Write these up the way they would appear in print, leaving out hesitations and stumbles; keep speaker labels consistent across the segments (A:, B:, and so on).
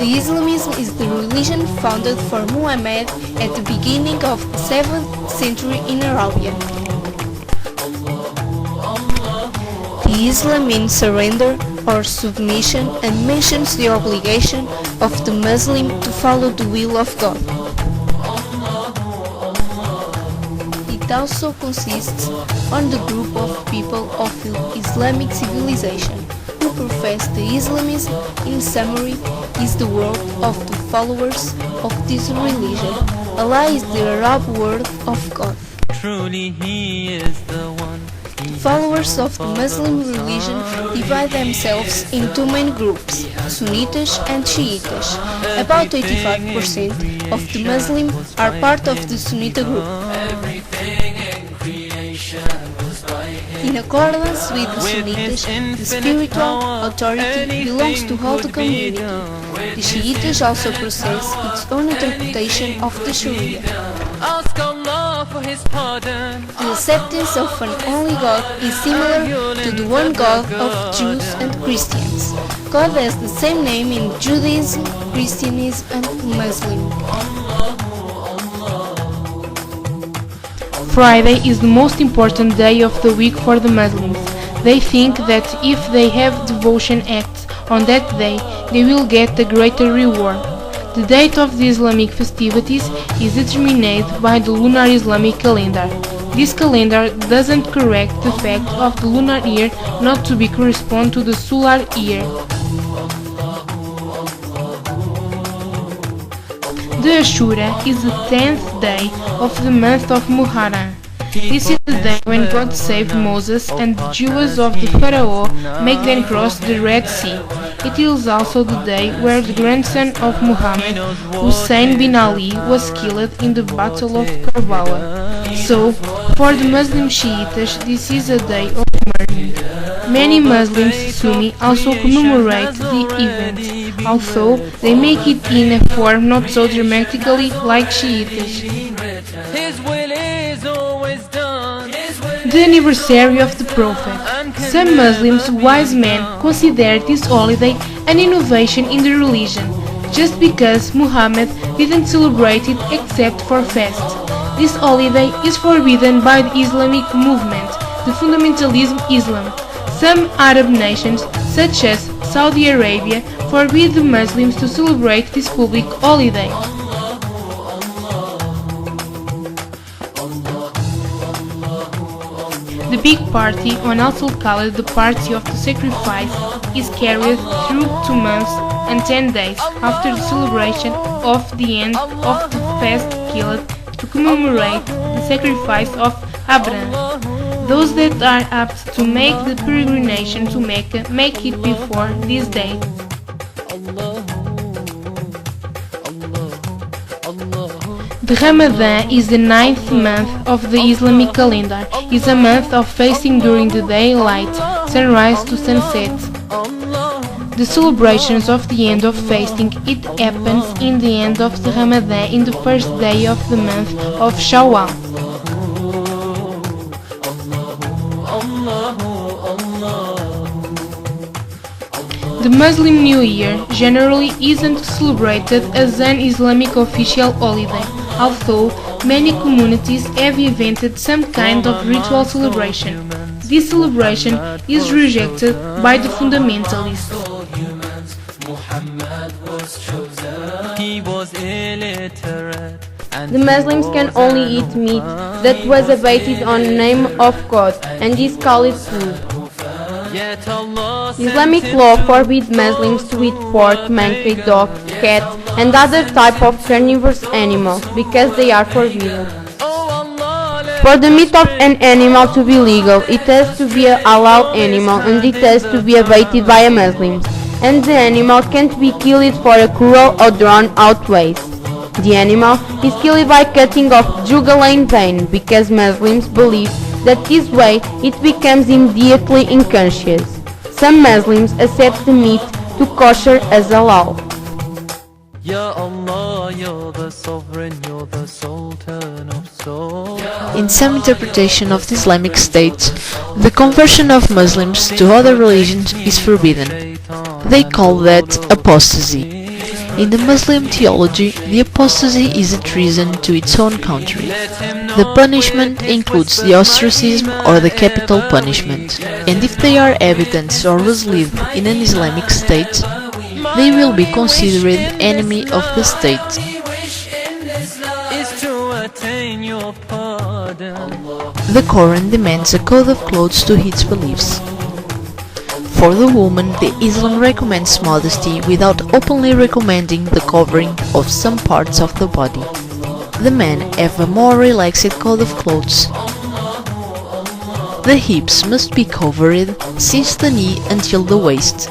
A: The Islamism is the religion founded for Muhammad at the beginning of the 7th century in Arabia. The Islam means surrender or submission and mentions the obligation of the Muslim to follow the will of God. It also consists on the group of people of the Islamic civilization who profess the Islamism. In summary, is the word of the followers of this religion. Allah is the Arab word of God.
B: Truly He is the one.
A: Followers of the Muslim religion divide themselves in two main groups, Sunnitas and Shiitas. About 85% of the Muslims are part of the Sunnita group. In accordance with the Sunnitas, the spiritual authority belongs to all the community. The Shiitas also possess its own interpretation of the Sharia.
B: Ask Allah for His pardon.
A: The acceptance of an only God is similar to the one God of Jews and Christians. God has the same name in Judaism, Christianism and Muslim.
C: Friday is the most important day of the week for the Muslims. They think that if they have devotion acts on that day, they will get a greater reward. The date of the Islamic festivities is determined by the lunar Islamic calendar. This calendar doesn't correct the fact of the lunar year not to be correspond to the solar year. The Ashura is the 10th day of the month of Muharram. This is the day when God saved Moses and the Jews of the Pharaoh make them cross the Red Sea. It is also the day where the grandson of Muhammad, Hussein bin Ali, was killed in the Battle of Karbala. So, for the Muslim Shiites, this is a day of mourning. Many Muslims Sunni also commemorate the event, although they make it in a form not so dramatically like Shiites.
B: His will is always done.
C: The anniversary of the Prophet. Some Muslims, wise men, consider this holiday an innovation in the religion, just because Muhammad didn't celebrate it except for fast. This holiday is forbidden by the Islamic movement, the fundamentalism Islam. Some Arab nations, such as Saudi Arabia, forbid the Muslims to celebrate this public holiday. The big party, on also called the Party of the Sacrifice, is carried through 2 months and 10 days after the celebration of the end of the fast killed to commemorate the sacrifice of Abraham. Those that are apt to make the peregrination to Mecca make it before this date. The Ramadan is the 9th month of the Islamic calendar. It is a month of fasting during the daylight, sunrise to sunset. The celebrations of the end of fasting, it happens in the end of the Ramadan in the first day of the month of Shawwal. The Muslim New Year generally isn't celebrated as an Islamic official holiday, although many communities have invented some kind of ritual celebration. This celebration is rejected by the fundamentalists.
B: He was illiterate.
D: The Muslims can only eat meat that was abated on the name of God, and is called food.
B: Yet Allah
D: Islamic law forbids Muslims to eat pork, monkey, dog, cat, and other type of carnivorous animals because they are forbidden. For the meat of an animal to be legal, it has to be a halal animal and it has to be abated by a Muslim. And the animal can't be killed for a cruel or drawn-out ways. The animal is killed by cutting off jugular vein because Muslims believe that this way it becomes immediately unconscious. Some Muslims accept the meat to kosher as halal.
B: Ya Allah, you're the sovereign, you're the sultan of souls.
E: In some interpretation of the Islamic State, the conversion of Muslims to other religions is forbidden. They call that apostasy. In the Muslim theology, the apostasy is a treason to its own country. The punishment includes the ostracism or the capital punishment, and if they are habitants or live in an Islamic state, they will be considered enemy of the state. The Quran demands a code of clothes to its beliefs. For the woman, the Islam recommends modesty without openly recommending the covering of some parts of the body. The men have a more relaxed code of clothes. The hips must be covered since the knee until the waist.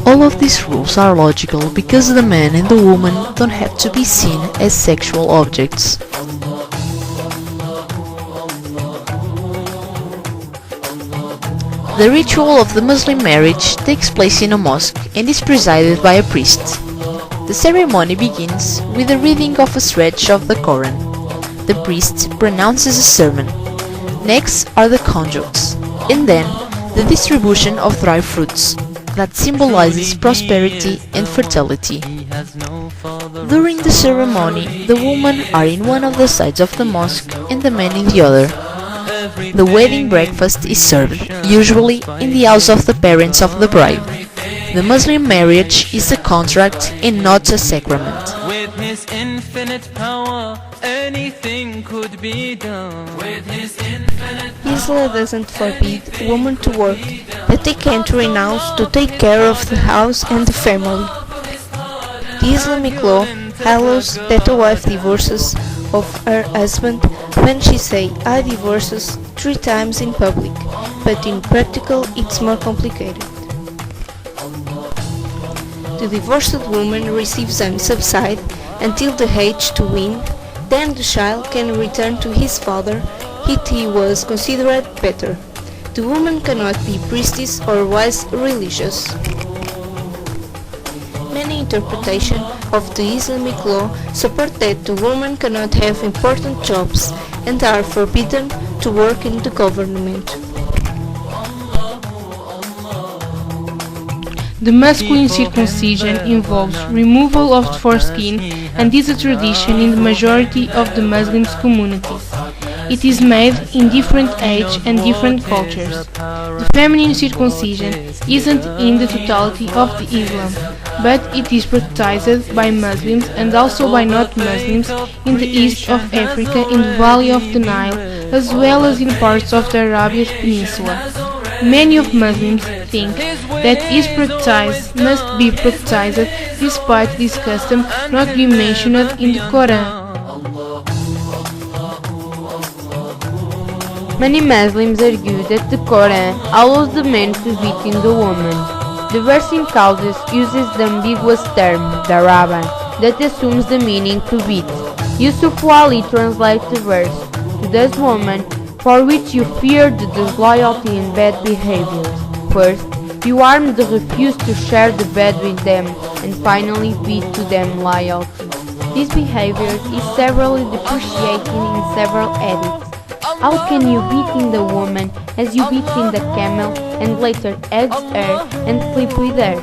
E: All of these rules are logical because the man and the woman don't have to be seen as sexual objects. The ritual of the Muslim marriage takes place in a mosque and is presided by a priest. The ceremony begins with the reading of a stretch of the Quran. The priest pronounces a sermon. Next are the conjuncts, and then the distribution of dry fruits that symbolizes prosperity and fertility. During the ceremony, the women are in one of the sides of the mosque and the men in the other. The wedding breakfast is served, usually in the house of the parents of the bride. The Muslim marriage is a contract and not a sacrament.
B: With his infinite power, anything could be done. With his infinite
A: Islam doesn't forbid women to work, but they can't renounce to take care of the house and the family. The Islamic law allows that a wife divorces of her husband when she say I divorces 3 times in public, but in practical it's more complicated. The divorced woman receives a subside until the age to win, then the child can return to his father if he was considered better. The woman cannot be priestess or wise religious. Many interpretations of the Islamic law support that the woman cannot have important jobs and are forbidden to work in the government.
C: The masculine circumcision involves removal of the foreskin and is a tradition in the majority of the Muslim communities. It is made in different age and different cultures. The feminine circumcision isn't in the totality of the Islam, but it is practiced by Muslims and also by not-Muslims in the east of Africa in the valley of the Nile, as well as in parts of the Arabian Peninsula. Many of Muslims think that is practice must be practiced despite this custom not being mentioned in the Quran.
D: Many Muslims argue that the Quran allows the man to beat the woman. The verse in causes uses the ambiguous term, daraba, that assumes the meaning to beat. Yusuf Wali translates the verse, to those women for which you fear the disloyalty and bad behaviors. First, you arm the refuse to share the bed with them, and finally beat to them loyalty. This behavior is severely depreciated in several edicts. How can you beat in the woman as you beat in the camel and later edge her and sleep with her?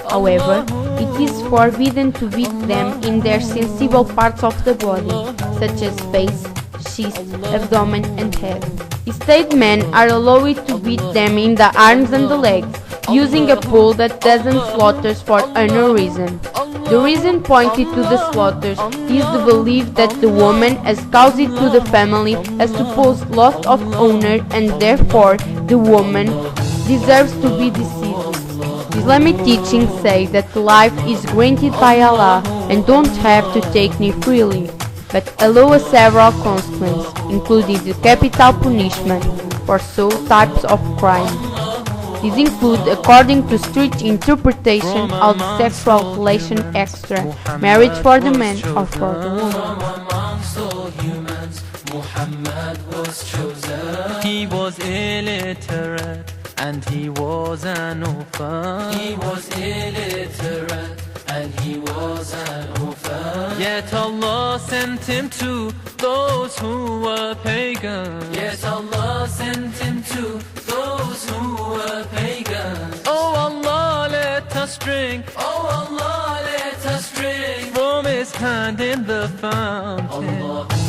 D: However, it is forbidden to beat them in their sensible parts of the body, such as face, chest, abdomen and head. Instead, men are allowed to beat them in the arms and the legs, using a pole that doesn't slaughters for no reason. The reason pointed to the slaughters is the belief that the woman has caused it to the family a supposed loss of honor and therefore the woman deserves to be deceased. Islamic teachings say that life is granted by Allah and don't have to take it freely, but allow several consequences, including the capital punishment for some types of crime. These include, according to strict interpretation of the sexual relation extra, marriage for the man or for the woman.
B: He was illiterate and he was an orphan. He was illiterate and he was an orphan. Yet Allah sent him to those who were pagan. Yet Allah sent him to those who were pagan. Oh Allah, let us drink. Oh Allah, let us hand in the fountain.